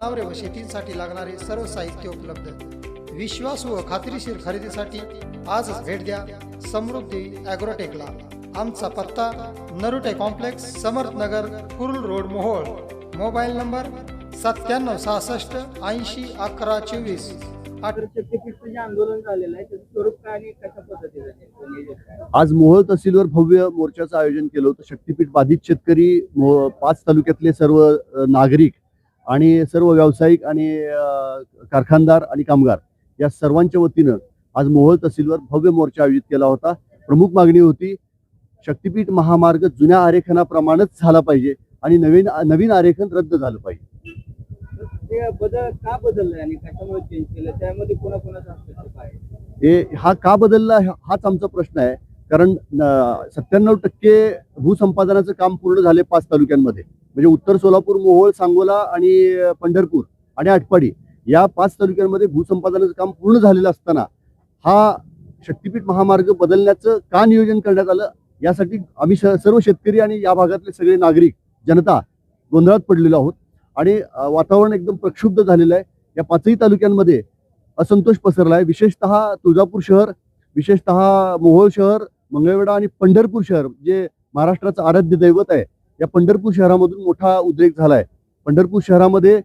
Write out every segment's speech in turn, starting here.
जनावरे व शेतीसाठी लागणारे सर्व साहित्य उपलब्ध। विश्वासू व खात्रीशीर खरेदीसाठी आजच भेट द्या समृद्धी ॲग्रोटेकला। आमचा पत्ता Narute complex, Samarth Nagar, Kurul road, Mohol. Mobile number 9766 80 11 24। Shaktipeeth आंदोलन झालेलं आहे, त्याचं स्वरूप काय आणि कशा पद्धतीचं नियोजन काय? आज मोहोळ तहसीलवर भव्य मोर्चाचं आयोजन केलं होतं। शक्तीपीठ बाधित शेतकरी 5 तालुक्यातले सर्व नागरिक आणि सर्व व्यावसायिक आणि कारखानदार आणि कामगार या सर्वांच्या वतीनं आज मोहोळ तहसीलवर भव्य मोर्चा आयोजित केला होता। प्रमुख मागणी होती शक्तीपीठ महामार्ग जुन्या आरेखनाप्रमाणेच झाला पाहिजे आणि नवीन आरेखन रद्द झालं पाहिजे। ते बदल का बदललाय आणि कशामुळे चेंज केलं, त्यामध्ये कोणाकोणाचा हस्तक्षेप आहे? हा का बदलला हाच आमचा प्रश्न आहे। कारण 97% भूसंपादनाचं काम पूर्ण झाले 5 तालुक्यांमध्ये, म्हणजे उत्तर सोलापूर, मोहोळ, सांगोला आणि पंढरपूर आणि आटपाडी या 5 तालुक्यांमध्ये भूसंपादनाचं काम पूर्ण झालेलं असताना हा शक्तीपीठ महामार्ग बदलण्याचं का नियोजन करण्यात आलं, यासाठी आम्ही सर्व शेतकरी आणि या भागातले सगळे नागरिक जनता गोंधळात पडलेलो आहोत आणि वातावरण एकदम प्रक्षुब्ध झालेलं आहे। या 5ही तालुक्यांमध्ये असंतोष पसरला आहे। विशेषतः तुळजापूर शहर, विशेषतः मोहोळ शहर, मंगळवेढा आणि पंढरपूर शहर जे महाराष्ट्राचं आराध्य दैवत आहे, या पंढरपूर शहरामधून मोठा उद्रेक झालाय। पंढरपूर शहरामध्ये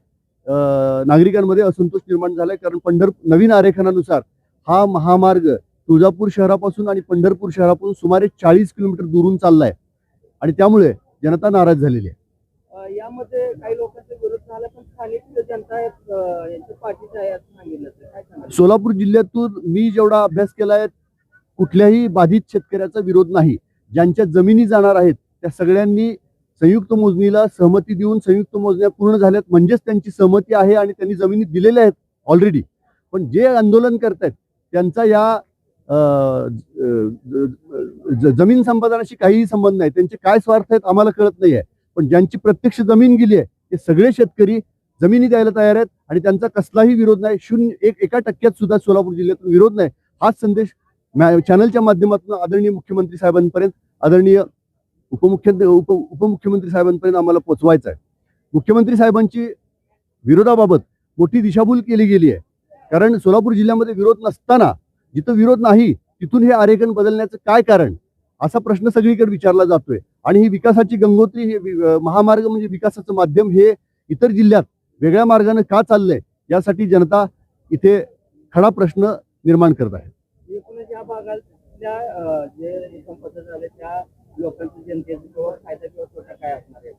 नागरिकांमध्ये असंतोष निर्माण झालाय, कारण नवीन आरेखनानुसार हा महामार्ग तुळजापूर शहरापासून आणि पंढरपूर शहरापासून सुमारे 40 किलोमीटर दुरून चाललाय आणि त्यामुळे जनता नाराज झालेली आहे। यामध्ये काही लोकांचा विरोध झाला, पण स्थानिक जनता यांच्या पाठीशी आहे असं सांगितलं, काय सांगाल? सोलापूर जिल्ह्यातून मी जेवढा अभ्यास केलाय कुठल्याही बाधित शेतकऱ्याचा विरोध नाही। ज्यांच्या जमिनी जाणार आहेत त्या सगळ्यांनी संयुक्त मोजणीला सहमती देऊन संयुक्त मोजण्या पूर्ण झाल्यात, म्हणजेच त्यांची सहमती आहे आणि त्यांनी जमिनी दिलेल्या आहेत ऑलरेडी। पण जे आंदोलन करतायत त्यांचा या जमीन संपादनाशी काहीही संबंध नाही। त्यांचे काय स्वार्थ आहेत आम्हाला कळत नाहीये, पण ज्यांची प्रत्यक्ष जमीन गेली आहे ते सगळे शेतकरी जमिनी द्यायला तयार आहेत आणि त्यांचा कसलाही विरोध नाही। 1% सुद्धा सोलापूर जिल्ह्यातून विरोध नाही। हाच संदेश चॅनलच्या माध्यमातून आदरणीय मुख्यमंत्री साहेबांपर्यंत, आदरणीय उपमुख्यमंत्री साहेबांपर्यंत आम्हाला पोहोचवायचा आहे। मुख्यमंत्री साहेबांची विरोधाबाबत मोठी दिशाभूल केली गेली आहे, कारण सोलापूर जिल्ह्यामध्ये विरोध नसताना जिथं विरोध नाही तिथून हे आरेखन बदलण्याचं काय कारण, असा प्रश्न सगळीकडे विचारला जातोय। आणि ही विकासाची गंगोत्री, हे महामार्ग म्हणजे विकासाचं माध्यम, हे इतर जिल्ह्यात वेगळ्या मार्गाने का चाललंय यासाठी जनता इथे खरा प्रश्न निर्माण करत आहे। एकूणच या भागातल्या जे संपदा झाले त्या लोकांच्या जनतेचा फायदा किंवा तोटा काय असणार आहे?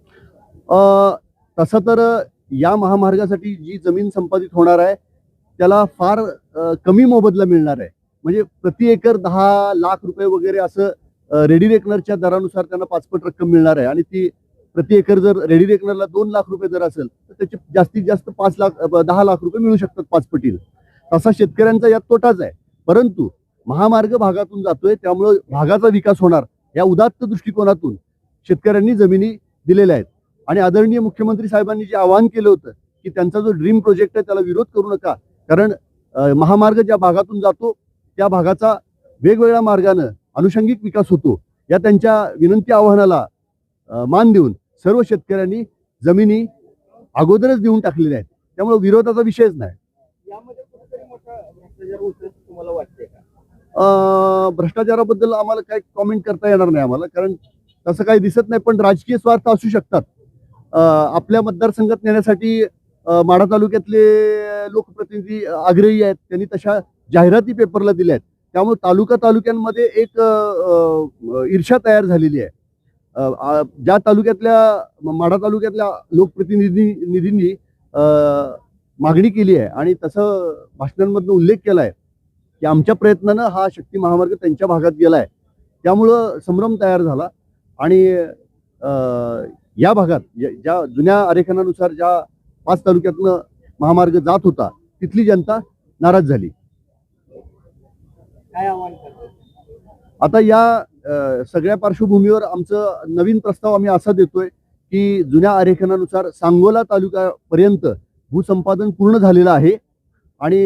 तसं तर या महामार्गासाठी जी जमीन संपादित होणार आहे त्याला फार कमी मोबदला मिळणार आहे। म्हणजे प्रति एकर 10 लाख रुपये वगैरे असं रेडी रेकनरच्या दरानुसार त्यांना 5 पट रक्कम मिळणार आहे। आणि ती प्रति एकर जर रेडी रेकनरला 2 लाख रुपये दर असेल तर त्याचे जास्तीत जास्त 10 लाख रुपये मिळू शकतात 5 पटीने। तसा शेतकऱ्यांचा यात तोटाच आहे, परंतु महामार्ग भागातून जातोय त्यामुळे भागाचा विकास होणार या उदात्त दृष्टिकोनातून शेतकऱ्यांनी जमिनी दिलेल्या आहेत। आणि आदरणीय मुख्यमंत्री साहेबांनी जे आवाहन केलं होतं की त्यांचा जो ड्रीम प्रोजेक्ट आहे त्याला विरोध करू नका, कारण महामार्ग ज्या भागातून जातो त्या भागाचा वेगवेगळ्या मार्गानं अनुषंगिक विकास होतो, या त्यांच्या विनंती आवाहनाला मान देऊन सर्व शेतकऱ्यांनी जमिनी अगोदरच देऊन टाकलेल्या आहेत। त्यामुळे विरोधाचा विषयच नाही। यामध्ये कुठेतरी मोठा भ्रष्टाचार होतो तुम्हाला वाटते का? भ्रष्टाचाराबद्दल आम्हाला काही कॉमेंट करता येणार नाही आम्हाला, कारण तसं काही दिसत नाही, पण राजकीय स्वार्थ असू शकतात। आपल्या मतदारसंघात नेण्यासाठी माढा तालुक्यातले लोकप्रतिनिधी आग्रही आहेत, त्यांनी तशा जाहिराती पेपरला दिल्या आहेत। त्यामुळे तालुक्यांमध्ये एक ईर्ष्या तयार झालेली आहे। ज्या तालुक्यातल्या माढा तालुक्यातल्या लोकप्रतिनिधींनी मागणी केली आहे आणि तसं भाषणांमधून उल्लेख केला आहे की आमच्या प्रयत्नानं हा शक्ती महामार्ग त्यांच्या भागात गेलाय, त्यामुळं संभ्रम तयार झाला। आणि या भागात ज्या जुन्या आरेखनानुसार ज्या 5 तालुक्यातनं महामार्ग जात होता तिथली जनता नाराज झाली। काय आव्हान करतो? आता या सगळ्या पार्श्वभूमीवर आमचं नवीन प्रस्ताव आम्ही असा देतोय की जुन्या आरेखनानुसार सांगोला तालुक्यापर्यंत भूसंपादन पूर्ण झालेलं आहे आणि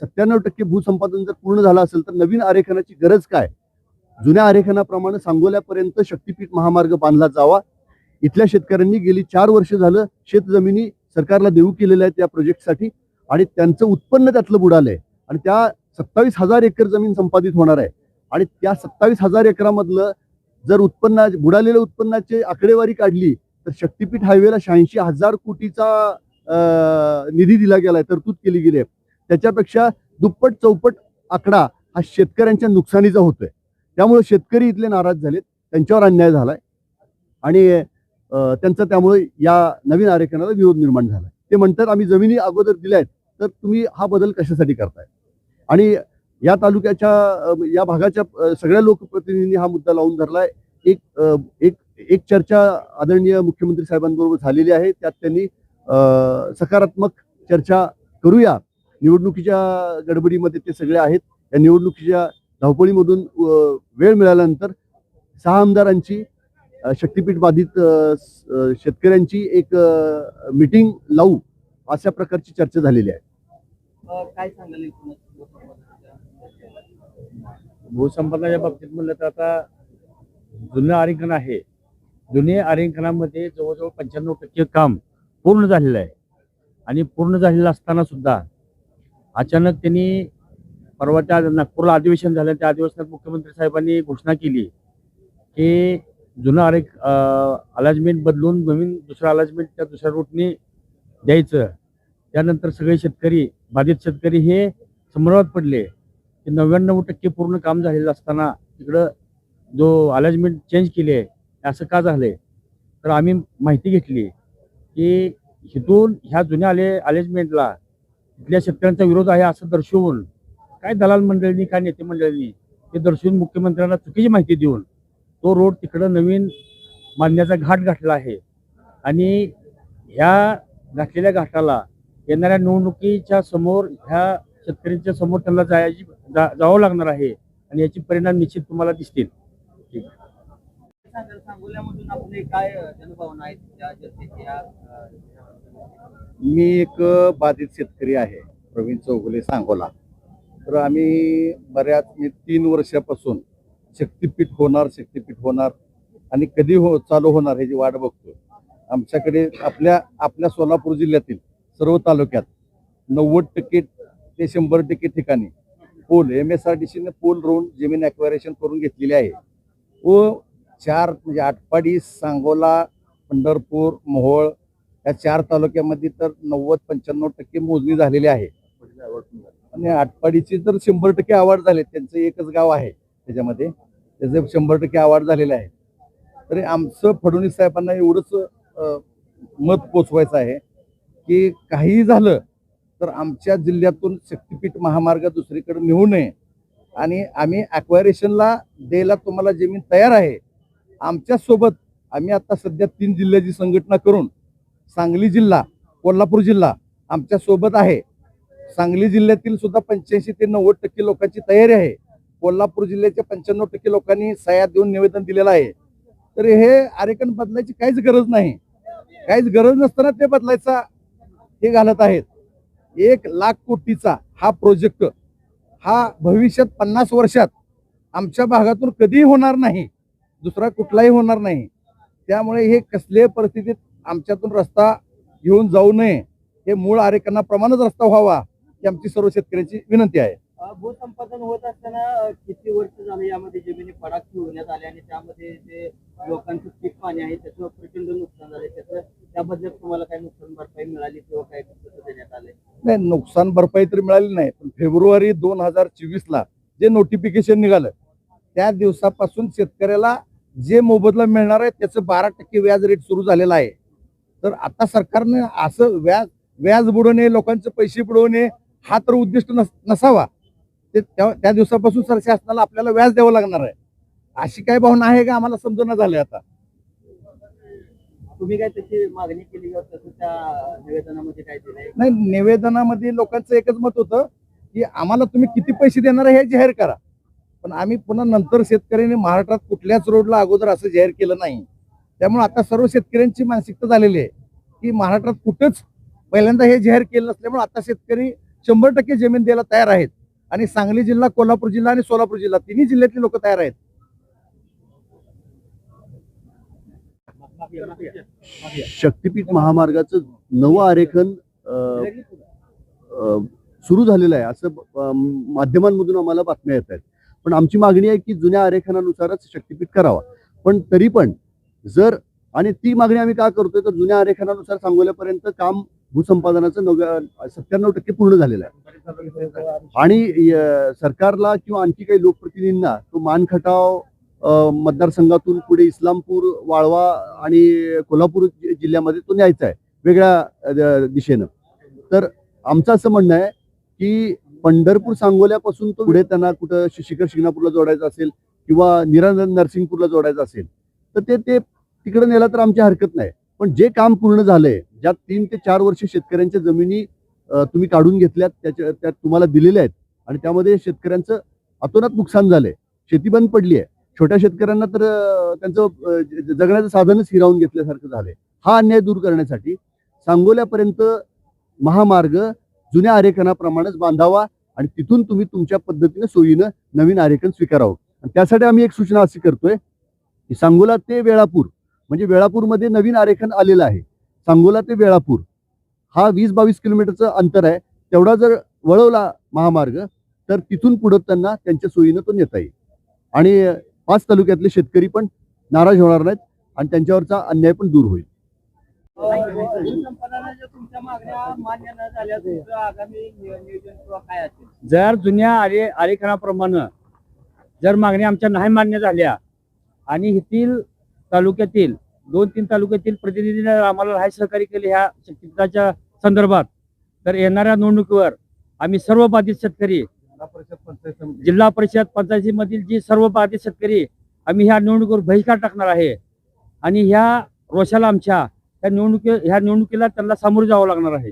97% भूसंपादन जर पूर्ण झालं असेल तर नवीन आरेखनाची गरज काय, जुन्या आरेखनाप्रमाणे सांगोल्यापर्यंत शक्तीपीठ महामार्ग बांधला जावा। इथल्या शेतकऱ्यांनी गेली 4 वर्ष झालं शेतजमिनी सरकारला देऊ केलेल्या आहेत त्या प्रोजेक्टसाठी आणि त्यांचं उत्पन्न त्यातलं बुडालंय आणि त्या 27,000 एकर जमीन संपादित होणार आहे आणि त्या 27,000 एकरामधलं जर बुडालेल्या उत्पन्नाची आकडेवारी काढली तर शक्तीपीठ हायवेला 86,000 कोटीचा निधी दिला गेलाय, तरतूद केली गेली आहे. त्याच्यापेक्षा दुप्पट चौपट आकडा हा शेतकऱ्यांच्या नुकसानीचा होतोय. त्यामुळे शेतकरी इथले नाराज झालेत, त्यांच्यावर अन्याय झालाय आणि त्यांचा त्यामुळे या नवीन आरेखनाला विरोध निर्माण झालाय. ते म्हणतात आम्ही जमिनी अगोदर दिल्या आहेत तर तुम्ही हा बदल कशासाठी करताय. आणि या तालुक्याच्या या भागाच्या सगळ्या लोकप्रतिनिधींनी हा मुद्दा लावून धरलाय. एक चर्चा आदरणीय मुख्यमंत्री साहेबांबरोबर झालेली आहे. त्यात त्यांनी सकारात्मक चर्चा करूया. निवडणुकीच्या गडबडीमध्ये ते सगळे आहेत. या निवडणुकीच्या धावपळीमधून वेळ मिळाल्यानंतर 6 आमदारांची शक्तीपीठ बाधित शेतकऱ्यांची एक मीटिंग लावू अशा प्रकारची चर्चा झालेली आहे. काय सांगाल भूसंपादनाच्या बाबतीत म्हणलं तर आता जुनं आरेखन आहे. जुने आरेखनामध्ये जवळजवळ 95% काम पूर्ण झालेलं आहे आणि पूर्ण झालेलं असताना सुद्धा अचानक त्यांनी परवाच्या नागपूरला अधिवेशन झालं. त्या अधिवेशनात मुख्यमंत्री साहेबांनी घोषणा केली की जुनं अलाजमेंट बदलून नवीन दुसरं अलाजमेंट त्या दुसऱ्या रूटने द्यायचं. त्यानंतर सगळे शेतकरी बाधित शेतकरी हे संभ्रमात पडले की 99% पूर्ण काम झालेलं असताना तिकडं जो अलाजमेंट चेंज केली आहे असं का झालंय. तर आम्ही माहिती घेतली की इथून ह्या जुन्या अलेजमेंटला इथल्या शेतकऱ्यांचा विरोध आहे असं दर्शवून काय दलाल मंडळींनी काय नेते मंडळींनी ते दर्शवून मुख्यमंत्र्यांना चुकीची माहिती देऊन तो रोड तिकडं नवीन बांधण्याचा घाट गाठला आहे आणि ह्या गाठलेल्या घाटाला येणाऱ्या निवडणुकीच्या समोर ह्या शेतकऱ्यांच्या समोर त्यांना जावं लागणार आहे आणि याचे परिणाम निश्चित तुम्हाला दिसतील. ठीक. सांगोल्यामधून आपले काय जनभावना आहेत त्या जनतेच्या? मी एक बाधित शेतकरी आहे, प्रवीण चौगुले, सांगोला. तर आम्ही बऱ्याच 3 वर्षापासून शक्तीपीठ होणार आणि कधी चालू होणार ह्याची वाट बघतो. आमच्याकडे आपल्या सोलापूर जिल्ह्यातील सर्व तालुक्यात 90% ते 100% ठिकाणी पोल MSRDCने पोल रोवून जमीन ॲक्वायरेशन करून घेतलेली आहे व 4 म्हणजे आटपाडी, सांगोला, पंढरपूर, मोहोळ या 4 तालुक्यामध्ये तर 90-95% मोजणी झालेली आहे आणि आटपाडीची तर 100% अवॉर्ड झाले. त्यांचं एकच गाव आहे त्याच्यामध्ये, त्याचे 100% अवॉर्ड झालेले आहे. तरी आमचं फडणवीस साहेबांना एवढंच मत पोचवायचं आहे की काहीही झालं तर आमच्या जिल्ह्यातून शक्तीपीठ महामार्ग दुसरीकडे नेऊ नये आणि आम्ही ॲक्वायरेशनला द्यायला तुम्हाला जमीन तयार आहे. आमच्यासोबत आम्ही आता सध्या 3 जिल्ह्याची संघटना करून सांगली जिल्हा, कोल्हापूर जिल्हा आमच्यासोबत आहे. सांगली जिल्ह्यातील सुद्धा 85 ते 90% लोकांची तयारी आहे. कोल्हापूर जिल्ह्याच्या 95% लोकांनी सह्या देऊन निवेदन दिलेलं आहे. तर हे आरेखन बदलायची काहीच गरज नाही. काहीच गरज नसताना ते बदलायचा हे घालत आहेत. 1,00,000 कोटीचा हा प्रोजेक्ट हा भविष्यात 50 वर्षात आमच्या भागातून कधीही होणार नाही, दुसरा कुठलाही होणार नाही. त्यामुळे हे कसल्याही परिस्थितीत आमच्यातून रस्ता घेऊन जाऊ नये, हे मूळ आरेखनाप्रमाणेच रस्ता व्हावा ही आमची सर्व शेतकऱ्यांची विनंती आहे. भूसंपादन होत असताना किती वर्ष झाले यामध्ये जमिनी पडाक ठेवण्यात आल्या आणि त्यामध्ये जे लोकांचं पीक पाणी आहे त्याचं प्रचंड नुकसान झाले. त्याबद्दल तुम्हाला काही नुकसान भरपाई मिळाली किंवा काय देण्यात आले? नाही, नुकसान भरपाई तरी मिळाली नाही, पण फेब्रुवारी 2024ला जे नोटिफिकेशन निघालं त्या दिवसापासून शेतकऱ्याला जे मोबदला मिळणार आहे त्याचं 12% व्याज रेट सुरू झालेला आहे. तर आता सरकारने असं व्याज बुडवणे, लोकांचे पैसे बुडवणे हा तर उद्दिष्ट नसावा. ते त्या दिवसापासून सर शासनाला आपल्याला व्याज द्यावं लागणार आहे. अशी काय भावना आहे का आम्हाला समजणं झालंय. आता तुम्ही काय त्याची मागणी केली का? तसं त्या निवेदनामध्ये काय दिलंय? नाही, निवेदनामध्ये लोकांचं एकच मत होतं की आम्हाला तुम्ही किती पैसे देणार आहे हे जाहीर करा. पण आम्ही पुन्हा नंतर शेतकऱ्यांनी महाराष्ट्रात कुठल्याच रोडला अगोदर असं जाहीर केलं नाही. त्यामुळे आता सर्व शेतकऱ्यांची मानसिकता झालेली आहे की महाराष्ट्रात कुठंच पहिल्यांदा हे जाहीर केलं नसल्यामुळे आता शेतकरी 100% जमीन द्यायला तयार आहेत आणि सांगली जिल्हा, कोल्हापूर जिल्हा आणि सोलापूर जिल्हा तिन्ही जिल्ह्यातली लोक तयार आहेत. शक्तीपीठ महामार्गाचं नवं आरेखन सुरू झालेलं आहे असं माध्यमांमधून आम्हाला बातम्या येत आहेत. पण आमची मागणी आहे की जुन्या आरेखनानुसारच शक्तीपीठ करावा. पण तरी पण जर आणि ती मागणी आम्ही का करतोय तर जुन्या आरेखनानुसार सांगोल्यापर्यंत काम भूसंपादनाचं 97% पूर्ण झालेलं आहे. आणि सरकारला किंवा आणखी काही लोकप्रतिनिधींना तो मानखटाव मतदारसंघातून पुढे इस्लामपूर, वाळवा आणि कोल्हापूर जिल्ह्यामध्ये तो न्यायचा आहे वेगळ्या दिशेनं. तर आमचं असं म्हणणं आहे की पंढरपूर सांगोल्यापासून तो पुढे त्यांना कुठं शिखर शिंगणापूरला जोडायचं असेल किंवा नीरा नरसिंगपूरला जोडायचं असेल तर ते तिकडे नेला तर आमची हरकत नाही. पण जे काम पूर्ण झालंय, ज्यात 3 ते 4 वर्ष शेतकऱ्यांच्या जमिनी तुम्ही काढून घेतल्यात, त्यात तुम्हाला दिलेल्या आहेत आणि त्यामध्ये शेतकऱ्यांचं अतोनात नुकसान झालंय, शेती बंद पडली आहे. छोट्या शेतकऱ्यांना तर त्यांचं जगण्याचं साधनच हिरावून घेतल्यासारखं झालंय. हा अन्याय दूर करण्यासाठी सांगोल्यापर्यंत महामार्ग जुन्या आरेखनाप्रमाणेच बांधावा आणि तिथून तुम्ही तुमच्या पद्धतीने सोयीनं नवीन आरेखन स्वीकारावं. आणि त्यासाठी आम्ही एक सूचना अशी करतोय की सांगोला ते वेळापूर म्हणजे वेळापूरमध्ये नवीन आरेखन आलेलं आहे. सांगोला ते वेळापूर हा 20-22 किलोमीटरचं अंतर आहे. तेवढा जर वळवला महामार्ग तर तिथून पुढे त्यांना त्यांच्या सोयीनं तो नेता येईल आणि 5 तालुक्यातले शेतकरी पण नाराज होणार नाहीत आणि त्यांच्यावरचा अन्याय पण दूर होईल. भूसंपादनाच्या तुमच्या मागण्या मान्य न झाल्या तुमचं आगामी नियोजन किंवा काय असेल? जर जुन्या आरेखनाप्रमाणे जर मागण्या आमच्या नाही मान्य झाल्या आणि येथील तालुक्यातील 2-3 तालुक्यातील प्रतिनिधींनी आम्हाला नाही सहकार्य केले ह्या शक्तीपीठाच्या संदर्भात, तर येणाऱ्या निवडणुकीवर आम्ही सर्व बाधित शेतकरी जिल्हा परिषद पंचायतीमधील जी सर्व बाधित शेतकरी आम्ही ह्या निवडणुकीवर बहिष्कार टाकणार आहे आणि ह्या रोषाला आमच्या ह्या निवडणुकीला त्यांना सामोरे जावं लागणार आहे.